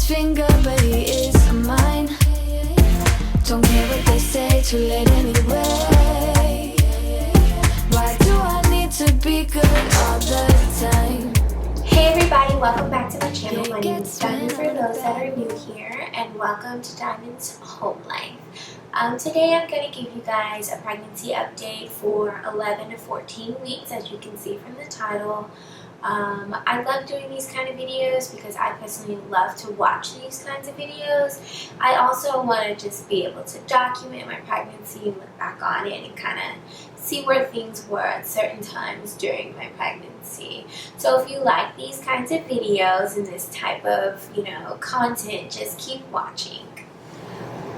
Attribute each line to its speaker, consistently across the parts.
Speaker 1: his finger, but he is mine. Don't care what they say, too late anyway. Why do I need to be good all the time?
Speaker 2: Hey everybody, welcome back to my channel. My name is Diamond for those that are new here, and welcome to Diamond's Home Life. Today I'm going to give you guys a pregnancy update for 11 to 14 weeks, as you can see from the title. I love doing these kind of videos because I personally love to watch these kinds of videos. I also want to just be able to document my pregnancy and look back on it and kind of see where things were at certain times during my pregnancy. So if you like these kinds of videos and this type of, content, just keep watching.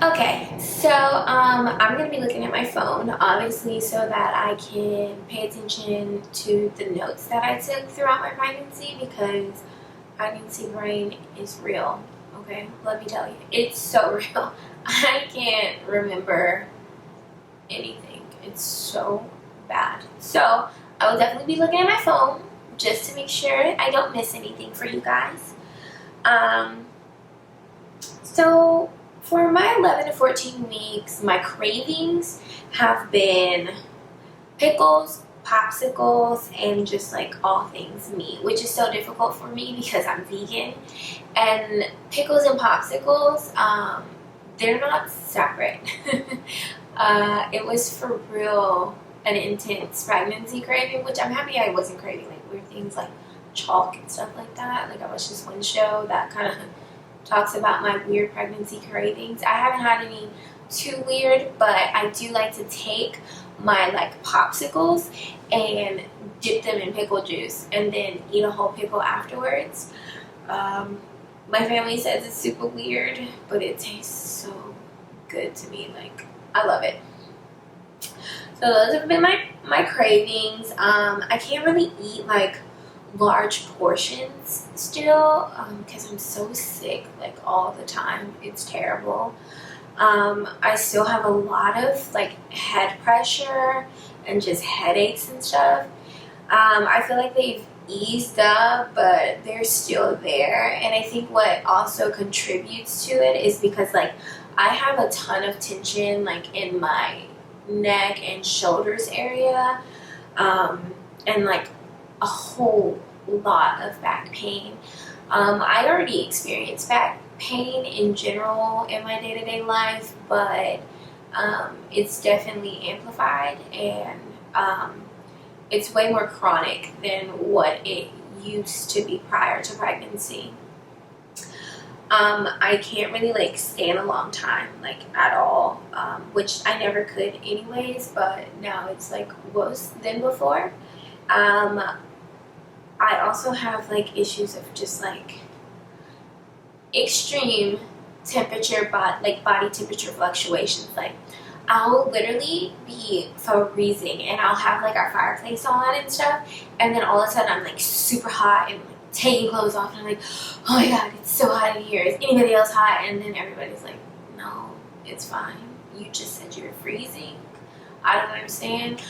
Speaker 2: Okay, so I'm going to be looking at my phone, obviously, so that I can pay attention to the notes that I took throughout my pregnancy, because pregnancy brain is real, okay? Let me tell you, it's so real. I can't remember anything. It's so bad. So I will definitely be looking at my phone just to make sure I don't miss anything for you guys. So for my 11 to 14 weeks, my cravings have been pickles, popsicles, and just like all things meat, which is so difficult for me because I'm vegan. And pickles and popsicles, they're not separate. It was for real an intense pregnancy craving, which I'm happy I wasn't craving like weird things like chalk and stuff like that. Like I watched this one show that kind of talks about my weird pregnancy cravings. I haven't had any too weird, but I do like to take my like popsicles and dip them in pickle juice and then eat a whole pickle afterwards. My family says it's super weird, but it tastes so good to me. Like, I love it. So those have been my cravings. I can't really eat like large portions still because I'm so sick like all the time. It's terrible. I still have a lot of like head pressure and just headaches and stuff. I feel like they've eased up, but they're still there. And I think what also contributes to it is because like I have a ton of tension like in my neck and shoulders area, and like a whole lot of back pain. I already experience back pain in general in my day-to-day life, but it's definitely amplified, and it's way more chronic than what it used to be prior to pregnancy. I can't really like stand a long time like at all, which I never could anyways, but now it's like worse than before. I also have like issues of just like extreme temperature, body temperature fluctations. Like I'll literally be freezing and I'll have like our fireplace on and stuff, and then all of a sudden I'm like super hot and like taking clothes off and I'm like, oh my god, it's so hot in here. Is anybody else hot? And then everybody's like, no, it's fine. You just said you were freezing. I don't understand.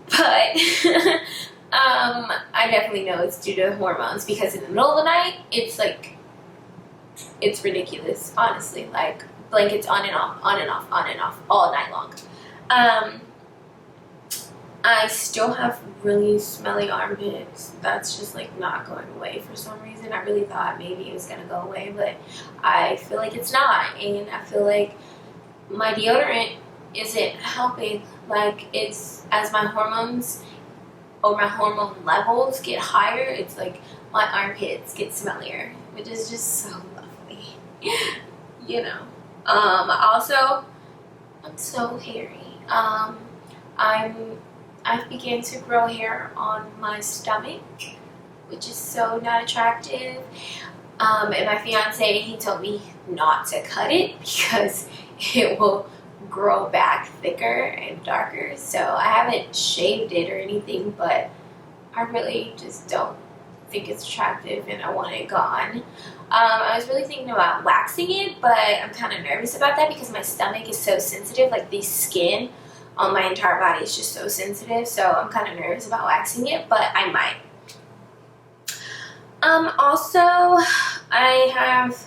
Speaker 2: But I definitely know it's due to hormones, because in the middle of the night, it's like, it's ridiculous, honestly. Like, blankets on and off, on and off, on and off, all night long. I still have really smelly armpits. That's just like not going away for some reason. I really thought maybe it was going to go away, but I feel like it's not. And I feel like my deodorant isn't helping. Like, it's, as my hormones or my hormone levels get higher, it's like my armpits get smellier, which is just so lovely. Also, I'm so hairy. I've began to grow hair on my stomach, which is so not attractive. And my fiance, he told me not to cut it because it will grow back thicker and darker. So I haven't shaved it or anything, but I really just don't think it's attractive and I want it gone. I was really thinking about waxing it, but I'm kind of nervous about that because my stomach is so sensitive. Like, the skin on my entire body is just so sensitive, so I'm kind of nervous about waxing it, but I might. Also, I have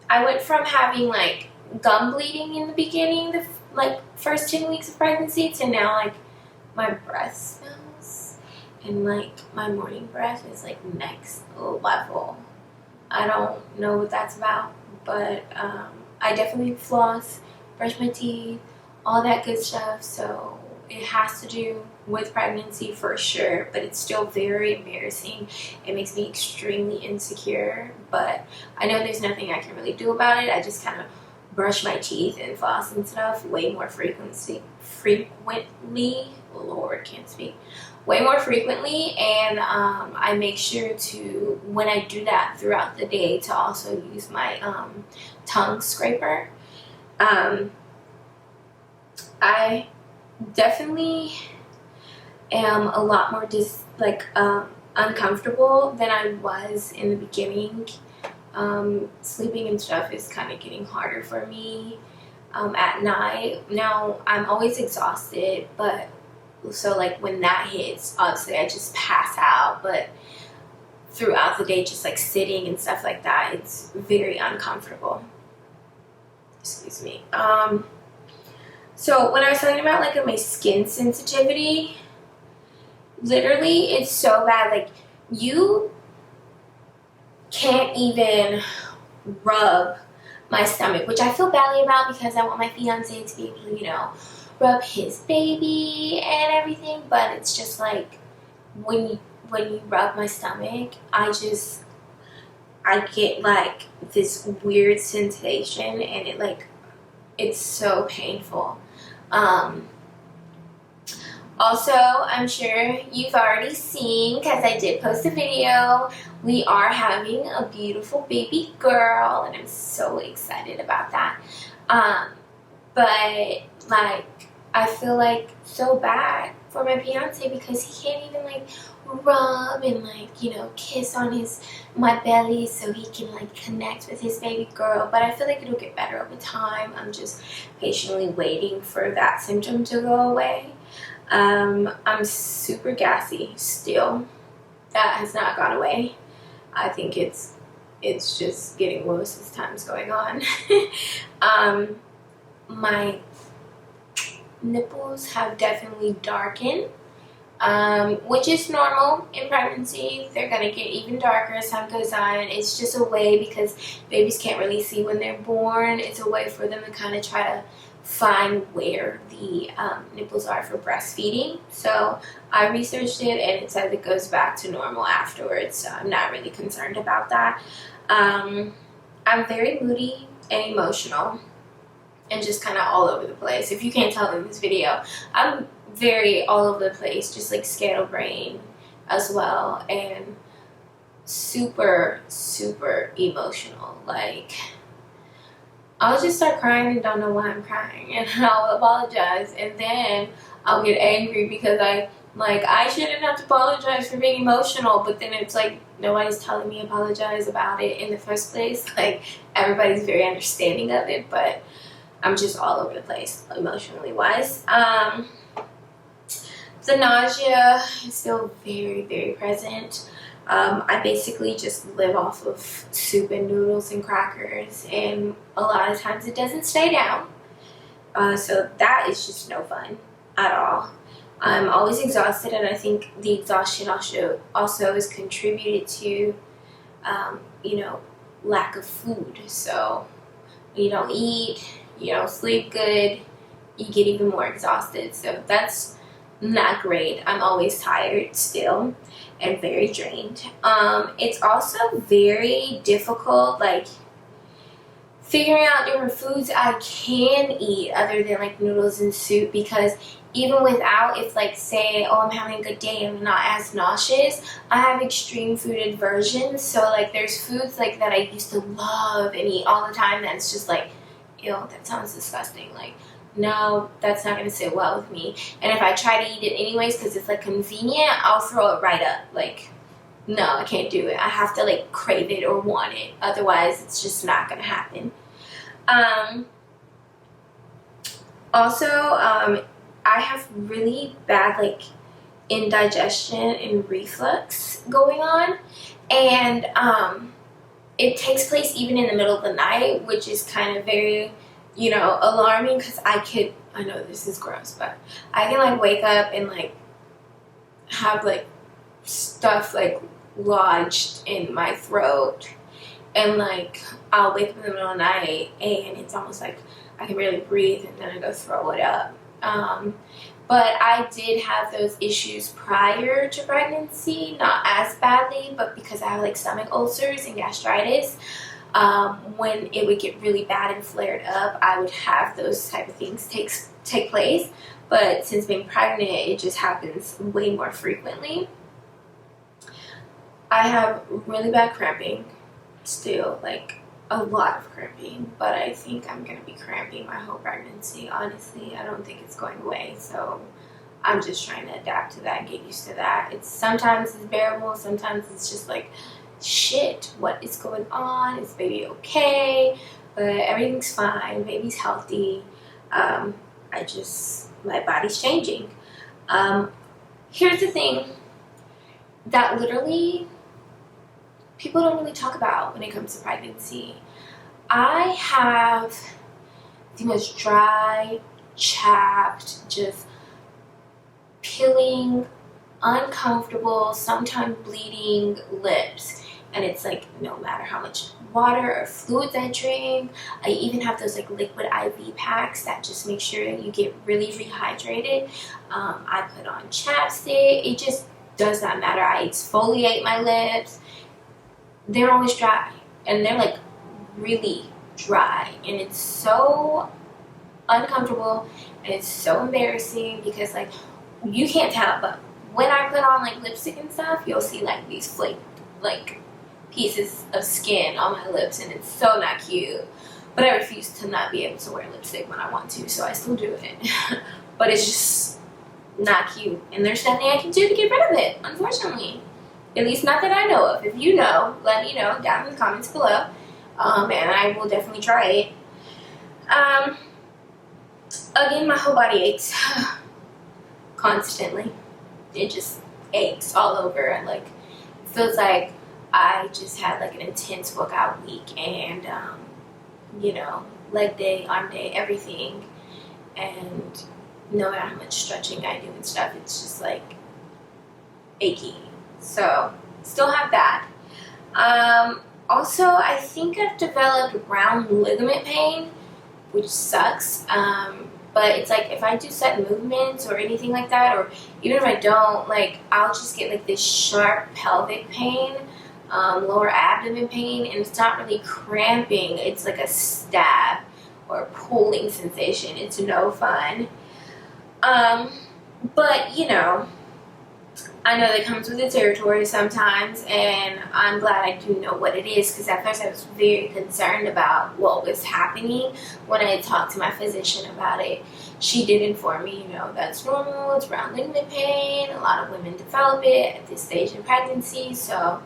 Speaker 2: I went from having like gum bleeding in the beginning, the like first 10 weeks of pregnancy, to now like my breath smells and like my morning breath is like next level. I don't know what that's about, but I definitely floss, brush my teeth, all that good stuff. So it has to do with pregnancy for sure, but it's still very embarrassing. It makes me extremely insecure, but I know there's nothing I can really do about it. I just kind of brush my teeth and floss and stuff way more frequently. Lord, can't speak. Way more frequently, and I make sure to, when I do that throughout the day, to also use my tongue scraper. I definitely am a lot more uncomfortable than I was in the beginning. Sleeping and stuff is kind of getting harder for me at night. Now I'm always exhausted, but so like when that hits, obviously I just pass out, but throughout the day just like sitting and stuff like that, it's very uncomfortable. Excuse me. So when I was talking about like my skin sensitivity, literally it's so bad, like you can't even rub my stomach, which I feel badly about because I want my fiance to be able to, you know, rub his baby and everything, but it's just like when you rub my stomach, I get like this weird sensation, and it's so painful. Also, I'm sure you've already seen, because I did post a video, we are having a beautiful baby girl, and I'm so excited about that. But like, I feel like so bad for my fiance because he can't even like rub and like, you know, kiss on my belly so he can like connect with his baby girl. But I feel like it'll get better over time. I'm just patiently waiting for that symptom to go away. I'm super gassy still. That has not gone away. I think it's just getting worse as time's going on. My nipples have definitely darkened, which is normal in pregnancy. They're gonna get even darker as time goes on. It's just a way, because babies can't really see when they're born, it's a way for them to kind of try to find where the nipples are for breastfeeding. So I researched it, and it says it goes back to normal afterwards, so I'm not really concerned about that. I'm very moody and emotional and just kind of all over the place. If you can't tell in this video, I'm very all over the place, just like scatterbrain as well, and super emotional. Like, I'll just start crying and don't know why I'm crying, and I'll apologize, and then I'll get angry because I shouldn't have to apologize for being emotional, but then it's like nobody's telling me apologize about it in the first place. Like, everybody's very understanding of it, but I'm just all over the place emotionally wise. The nausea is still very present. I basically just live off of soup and noodles and crackers, and a lot of times it doesn't stay down. So that is just no fun at all. I'm always exhausted, and I think the exhaustion also is contributed to, you know, lack of food. So when you don't eat, you don't sleep good, you get even more exhausted. So that's not great. I'm always tired still and very drained. It's also very difficult, like, figuring out different foods I can eat other than like noodles and soup, because even without, if like say, oh, I'm having a good day, I'm not as nauseous, I have extreme food aversion. So like there's foods like that I used to love and eat all the time that's just like, ew, that sounds disgusting. Like, no, that's not going to sit well with me. And if I try to eat it anyways because it's like convenient, I'll throw it right up. Like, no, I can't do it. I have to like crave it or want it. Otherwise, it's just not going to happen. Also, I have really bad like indigestion and reflux going on. And it takes place even in the middle of the night, which is kind of very, you know, alarming, because I know this is gross, but I can like wake up and like have like stuff like lodged in my throat, and like I'll wake up in the middle of the night and it's almost like I can barely breathe, and then I go throw it up. But I did have those issues prior to pregnancy, not as badly, but because I have like stomach ulcers and gastritis, when it would get really bad and flared up, I would have those type of things take place. But since being pregnant, it just happens way more frequently. I have really bad cramping still, like a lot of cramping, but I think I'm gonna be cramping my whole pregnancy. Honestly, I don't think it's going away, so I'm just trying to adapt to that and get used to that. Sometimes it's bearable, sometimes it's just like, shit, what is going on? Is baby okay? But everything's fine, baby's healthy. My body's changing. Here's the thing that literally people don't really talk about when it comes to pregnancy. I have the most dry, chapped, just peeling, uncomfortable, sometimes bleeding lips. And it's like no matter how much water or fluids I drink, I even have those like liquid IV packs that just make sure you get really rehydrated. I put on chapstick. It just does not matter. I exfoliate my lips. They're always dry, and they're like really dry, and it's so uncomfortable and it's so embarrassing because like you can't tell, but when I put on like lipstick and stuff, you'll see like these flaked like pieces of skin on my lips, and it's so not cute. But I refuse to not be able to wear lipstick when I want to, so I still do it. But it's just not cute, and there's nothing I can do to get rid of it, unfortunately. At least not that I know of. If you know, let me know down in the comments below. And I will definitely try it. Again, my whole body aches constantly. It just aches all over. And like, it feels like I just had like an intense workout week, and you know, leg day, arm day, everything. And no matter how much stretching I do and stuff, it's just like achy. So still have that. Also, I think I've developed round ligament pain, which sucks. But it's like if I do certain movements or anything like that, or even if I don't, like I'll just get like this sharp pelvic pain, lower abdomen pain, and it's not really cramping. It's like a stab or pulling sensation. It's no fun. But you know, I know that comes with the territory sometimes, and I'm glad I do know what it is, because at first I was very concerned about what was happening when I talked to my physician about it. She did inform me, you know, that's normal, it's round ligament pain, a lot of women develop it at this stage in pregnancy, so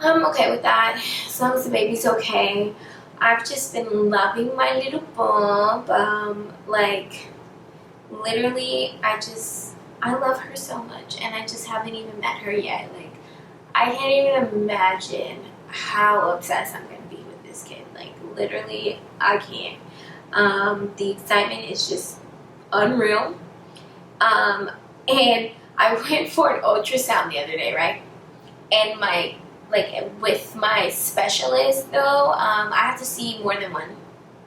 Speaker 2: I'm okay with that, as long as the baby's okay. I've just been loving my little bump, like, literally, I love her so much, and I just haven't even met her yet. Like, I can't even imagine how obsessed I'm gonna be with this kid. Like, literally, I can't. The excitement is just unreal. And I went for an ultrasound the other day, right? And with my specialist though, I have to see more than one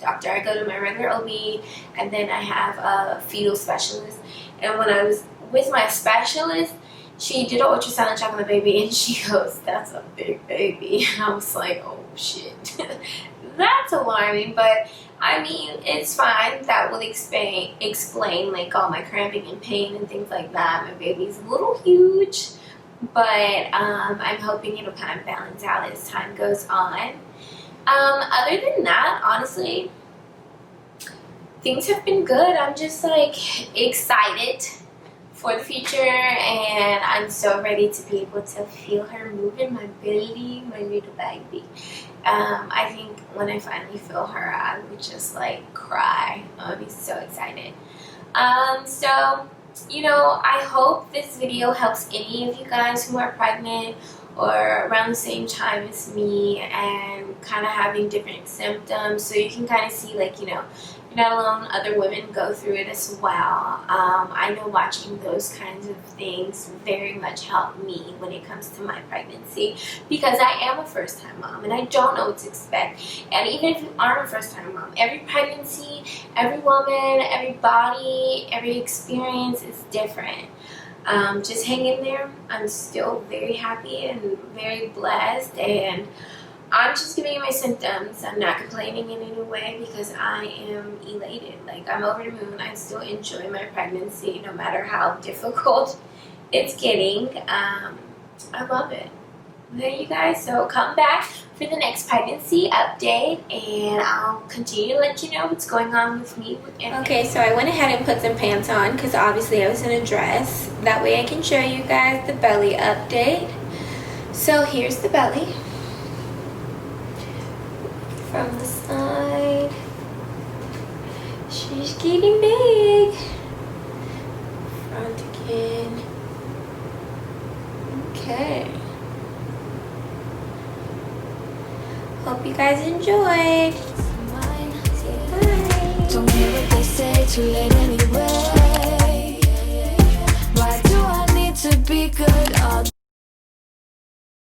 Speaker 2: doctor. I go to my regular OB, and then I have a fetal specialist. And when I was with my specialist, she did an ultrasound and check on the baby, and she goes, "That's a big baby." And I was like, oh shit. That's alarming, but I mean, it's fine. That will explain like all my cramping and pain and things like that. My baby's a little huge, but I'm hoping it'll kind of balance out as time goes on. Other than that, honestly, things have been good. I'm just like excited for the future, and I'm so ready to be able to feel her move in my belly, my little baby. I think when I finally feel her, I would just like cry. I would be so excited. So, you know, I hope this video helps any of you guys who are pregnant or around the same time as me and kind of having different symptoms, so you can kind of see, like, you know, you're not alone, other women go through it as well. I know watching those kinds of things very much helped me when it comes to my pregnancy, because I am a first-time mom and I don't know what to expect. And even if you aren't a first-time mom, every pregnancy, every woman, every body, every experience is different. Just hang in there. I'm still very happy and very blessed, and I'm just giving you my symptoms. I'm not complaining in any way because I am elated. Like, I'm over the moon. I still enjoy my pregnancy no matter how difficult it's getting. I love it. Okay, you guys, so come back for the next pregnancy update and I'll continue to let you know what's going on with me. Okay, so I went ahead and put some pants on because obviously I was in a dress. That way I can show you guys the belly update. So here's the belly from the side. She's getting big. Front again. Okay. Hope you guys enjoyed.
Speaker 1: Don't care what they say, too late anyway.